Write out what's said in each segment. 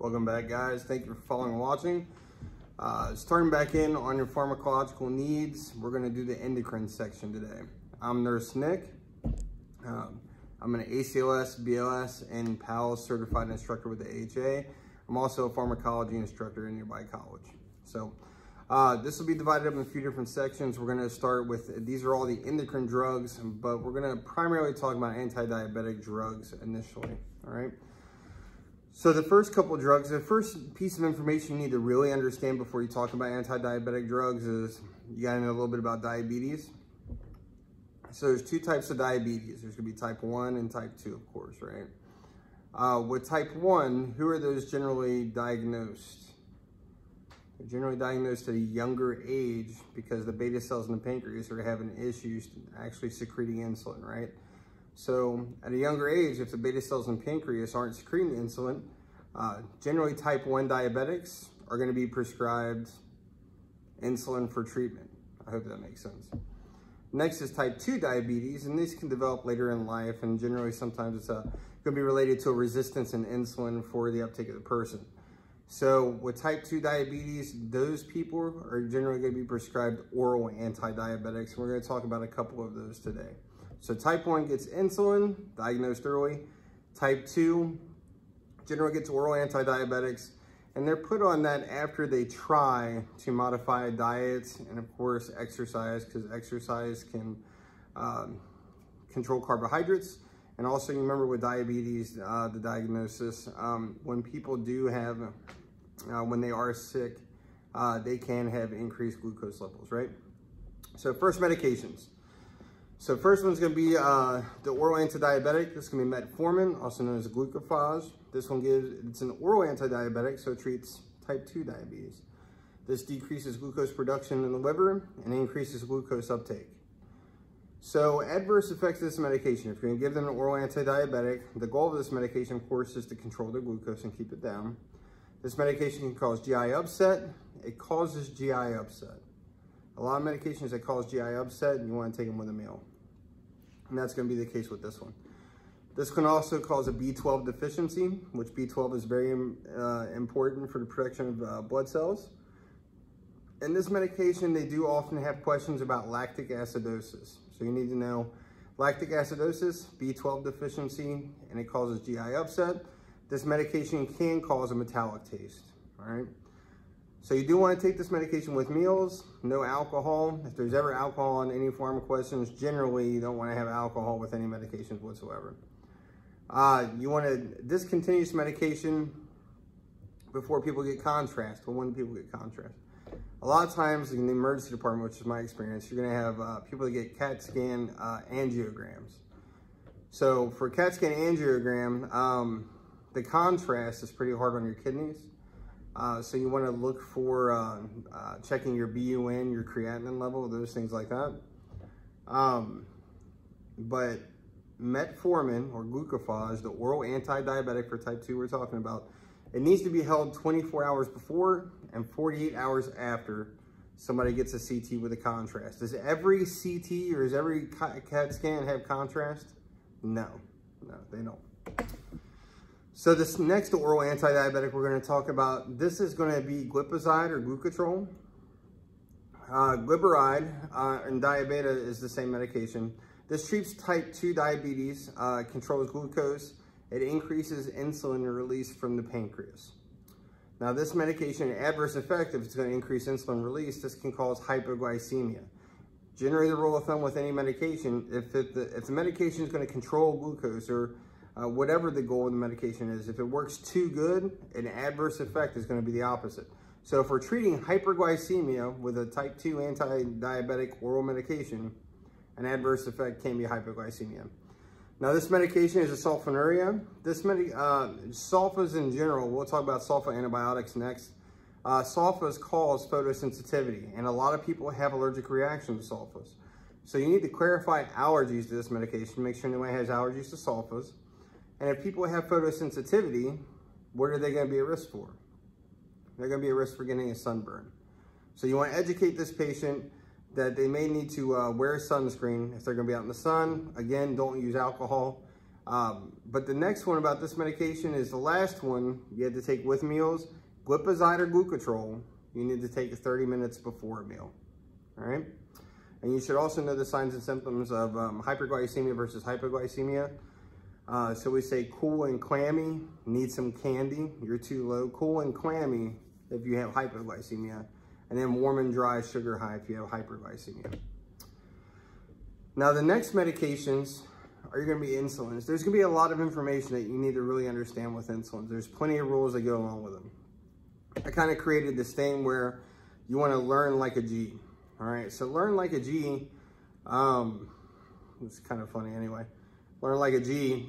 Welcome back, guys. Thank you for following and watching. Starting back in on your pharmacological needs, we're going to do the endocrine section today. I'm Nurse Nick. I'm an ACLS, BLS, and PALS certified instructor with the AHA. I'm also a pharmacology instructor in nearby college. So this will be divided up in a few different sections. We're going to start with, these are all the endocrine drugs, but we're going to primarily talk about anti-diabetic drugs initially, all right? So the first couple of drugs, the first piece of information you need to really understand before you talk about anti-diabetic drugs is you gotta know a little bit about diabetes. So there's two types of diabetes. There's gonna be type 1 and type 2, of course, right? With type 1, who are those generally diagnosed? They're generally diagnosed at a younger age because the beta cells in the pancreas are having issues actually secreting insulin, right? So at a younger age, if the beta cells in the pancreas aren't secreting insulin, generally type 1 diabetics are going to be prescribed insulin for treatment. I hope that makes sense. Next is type 2 diabetes, and these can develop later in life, and generally sometimes it's going to be related to a resistance in insulin for the uptake of the person. So with type 2 diabetes, those people are generally going to be prescribed oral anti-diabetics. We're going to talk about a couple of those today. So type 1 gets insulin, diagnosed early. Type 2 generally gets oral anti-diabetics, and they're put on that after they try to modify diets and, of course, exercise, because exercise can control carbohydrates. And also, you remember with diabetes, the diagnosis, when people do have, when they are sick, they can have increased glucose levels, right? So first, medications. So first one's gonna be the oral anti-diabetic. This is gonna be Metformin, also known as Glipizide. This one it's an oral anti-diabetic, so it treats type 2 diabetes. This decreases glucose production in the liver and increases glucose uptake. So adverse effects of this medication, if you're gonna give them an oral anti-diabetic, the goal of this medication, of course, is to control their glucose and keep it down. This medication can cause GI upset. It causes GI upset. A lot of medications that cause GI upset, and you wanna take them with a meal. And that's going to be the case with this one. This can also cause a B12 deficiency, which B12 is very important for the production of blood cells. In this medication, they do often have questions about lactic acidosis. So you need to know lactic acidosis, B12 deficiency, and it causes GI upset. This medication can cause a metallic taste, all right? So you do want to take this medication with meals, no alcohol. If there's ever alcohol in any form of questions, generally you don't want to have alcohol with any medications whatsoever. You want to discontinue this medication before people get contrast, or when people get contrast. A lot of times in the emergency department, which is my experience, you're going to have people that get CAT scan angiograms. So for CAT scan angiogram, the contrast is pretty hard on your kidneys. So you want to look for checking your BUN, your creatinine level, those things like that. But Metformin or Glipizide, the oral anti-diabetic for type 2 we're talking about, it needs to be held 24 hours before and 48 hours after somebody gets a CT with a contrast. Does every CT or does every CAT scan have contrast? No, they don't. So this next oral anti-diabetic we're going to talk about, this is going to be Glipizide or Glucotrol. Glipizide and Diabeta is the same medication. This treats type 2 diabetes, controls glucose. It increases insulin release from the pancreas. Now this medication, an adverse effect, if it's going to increase insulin release, this can cause hypoglycemia. Generally, the rule of thumb with any medication, if the medication is going to control glucose or whatever the goal of the medication is, if it works too good, an adverse effect is going to be the opposite. So if we're treating hyperglycemia with a type 2 anti-diabetic oral medication, an adverse effect can be hypoglycemia. Now this medication is a sulfonylurea. Sulfas in general, we'll talk about sulfa antibiotics next. Sulfas cause photosensitivity, and a lot of people have allergic reactions to sulfas. So you need to clarify allergies to this medication, make sure no one has allergies to sulfas. And if people have photosensitivity, what are they going to be at risk for? They're going to be at risk for getting a sunburn. So you want to educate this patient that they may need to wear sunscreen if they're going to be out in the sun. Again, don't use alcohol. But the next one about this medication is the last one you have to take with meals. Glipizide or glucotrol, you need to take 30 minutes before a meal, all right? And you should also know the signs and symptoms of hyperglycemia versus hypoglycemia. So we say cool and clammy, need some candy, you're too low. Cool and clammy if you have hypoglycemia, and then warm and dry, sugar high if you have hyperglycemia. Now the next medications are going to be insulins. There's going to be a lot of information that you need to really understand with insulins. There's plenty of rules that go along with them. I kind of created this thing where you want to learn like a G. All right, so learn like a G. It's kind of funny anyway. Learn like a G.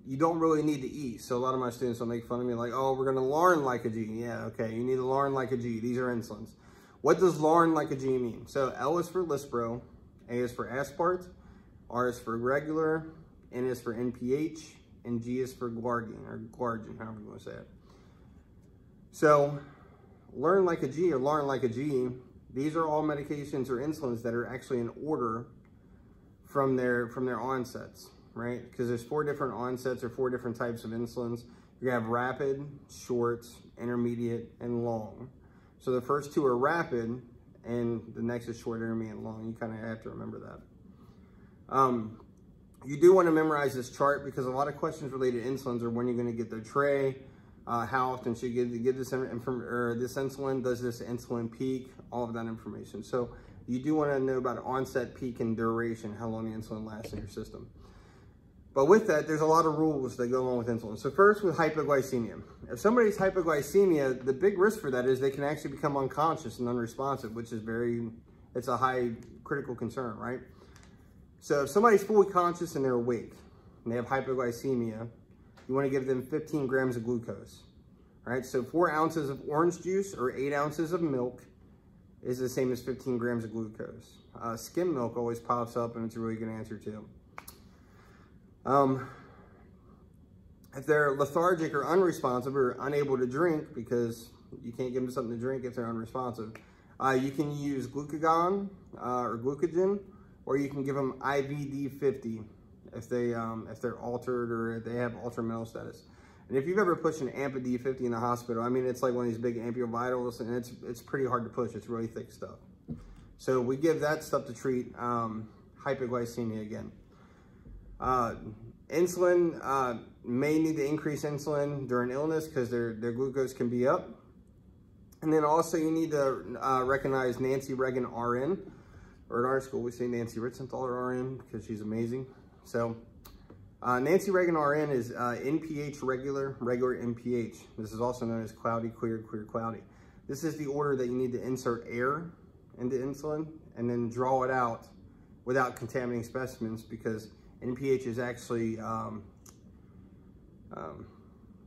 You don't really need to eat. So a lot of my students will make fun of me like, oh, we're going to learn like a G. Yeah, okay, you need to learn like a G. These are insulins. What does learn like a G mean? So L is for Lispro, A is for Aspart, R is for regular, N is for NPH, and G is for Glargine, or Glargine, however you want to say it. So learn like a G or learn like a G, these are all medications or insulins that are actually in order from their onsets, right? Because there's 4 different onsets or 4 different types of insulins. You have rapid, short, intermediate, and long. So the first 2 are rapid, and the next is short, intermediate, and long. You kind of have to remember that. You do want to memorize this chart because a lot of questions related to insulins are when you're going to get their tray, how often should you give this insulin, does this insulin peak, all of that information. So you do want to know about onset, peak, and duration, how long the insulin lasts in your system. But with that, there's a lot of rules that go along with insulin. So first with hypoglycemia. If somebody's hypoglycemia, the big risk for that is they can actually become unconscious and unresponsive, which is it's a high critical concern, right? So if somebody's fully conscious and they're awake and they have hypoglycemia, you want to give them 15 grams of glucose, right? So 4 ounces of orange juice or 8 ounces of milk is the same as 15 grams of glucose. Skim milk always pops up, and it's a really good answer too. If they're lethargic or unresponsive or unable to drink, because you can't give them something to drink if they're unresponsive, you can use glucagon or glucogen, or you can give them IVD50 if they're altered or if they have altered mental status. And if you've ever pushed an AMPA D50 in the hospital, I mean, it's like one of these big ampulovitals, and it's pretty hard to push. It's really thick stuff. So we give that stuff to treat hypoglycemia again. Insulin, may need to increase insulin during illness because their glucose can be up. And then also you need to recognize Nancy Reagan RN, or in our school we say Nancy Ritzenthaler RN because she's amazing. So Nancy Reagan RN is NPH regular NPH. This is also known as cloudy, clear, clear, cloudy. This is the order that you need to insert air into insulin and then draw it out without contaminating specimens, because NPH is actually,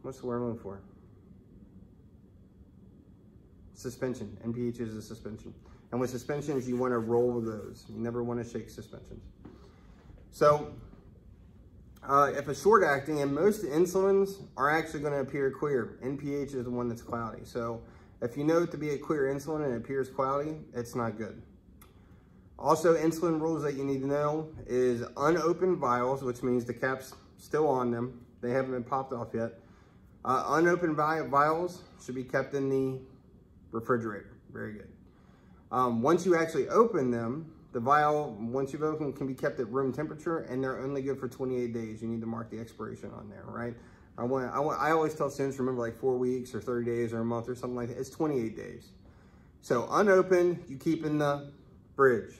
what's the word I'm looking for? Suspension. NPH is a suspension. And with suspensions, you want to roll those. You never want to shake suspensions. So if a short acting, and most insulins are actually going to appear clear. NPH is the one that's cloudy. So if you know it to be a clear insulin and it appears cloudy, it's not good. Also, insulin rules that you need to know is unopened vials, which means the cap's still on them. They haven't been popped off yet. Unopened vials should be kept in the refrigerator. Very good. Once you actually open them, the vial, once you've opened, can be kept at room temperature, and they're only good for 28 days. You need to mark the expiration on there, right? I always tell students, remember, like 4 weeks or 30 days or a month or something like that. It's 28 days. So unopened, you keep in the fridge.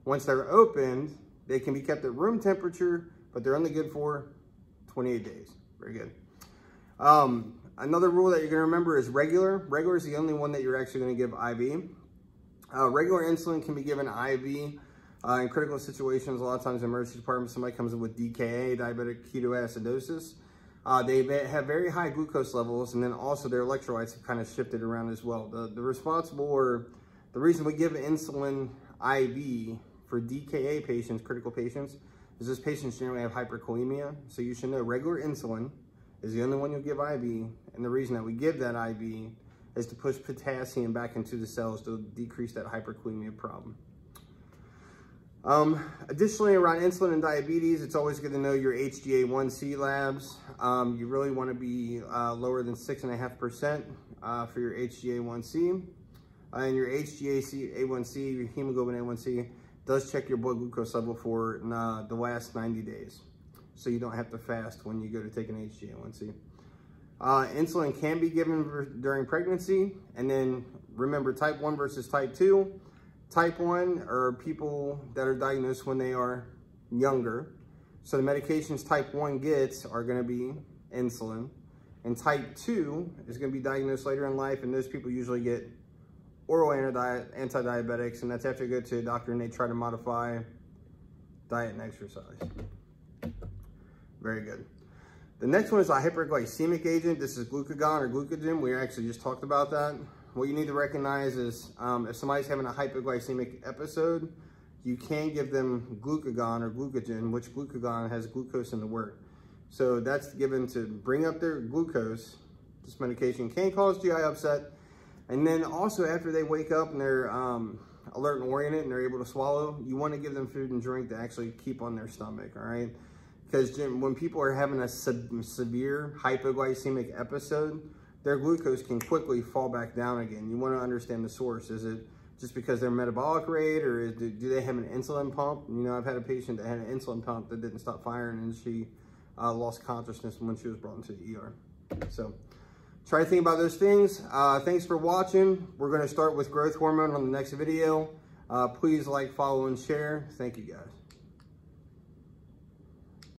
Once they're opened, they can be kept at room temperature, but they're only good for 28 days. Very good. Another rule that you're going to remember is regular. Regular is the only one that you're actually going to give IV. Regular insulin can be given IV in critical situations. A lot of times in emergency departments, somebody comes in with DKA, diabetic ketoacidosis. They have very high glucose levels, and then also their electrolytes have kind of shifted around as well. The reason we give insulin IV for DKA patients, critical patients, is those patients generally have hyperkalemia. So you should know regular insulin is the only one you'll give IV, and the reason that we give that IV is to push potassium back into the cells to decrease that hyperkalemia problem. Additionally, around insulin and diabetes, it's always good to know your HbA1c labs. You really want to be lower than 6.5% for your HbA1c. And your HbA1c, your hemoglobin A1c, does check your blood glucose level for the last 90 days. So you don't have to fast when you go to take an HbA1c. Insulin can be given during pregnancy. And then remember, type 1 versus type 2. Type 1 are people that are diagnosed when they are younger. So the medications type 1 gets are going to be insulin. And type 2 is going to be diagnosed later in life, and those people usually get oral anti-diabetics, and that's after they go to a doctor and they try to modify diet and exercise. Very good. The next one is a hyperglycemic agent. This is glucagon or glucogen. We actually just talked about that. What you need to recognize is if somebody's having a hypoglycemic episode, you can give them glucagon or glucogen, which glucagon has glucose in the word. So that's given to bring up their glucose. This medication can cause GI upset. And then also after they wake up and they're alert and oriented and they're able to swallow, you want to give them food and drink to actually keep on their stomach, all right? Because when people are having a severe hypoglycemic episode, their glucose can quickly fall back down again. You want to understand the source. Is it just because their metabolic rate, or do they have an insulin pump? You know, I've had a patient that had an insulin pump that didn't stop firing, and she lost consciousness when she was brought into the ER. So try to think about those things. Thanks for watching. We're going to start with growth hormone on the next video. Please like, follow, and share. Thank you, guys.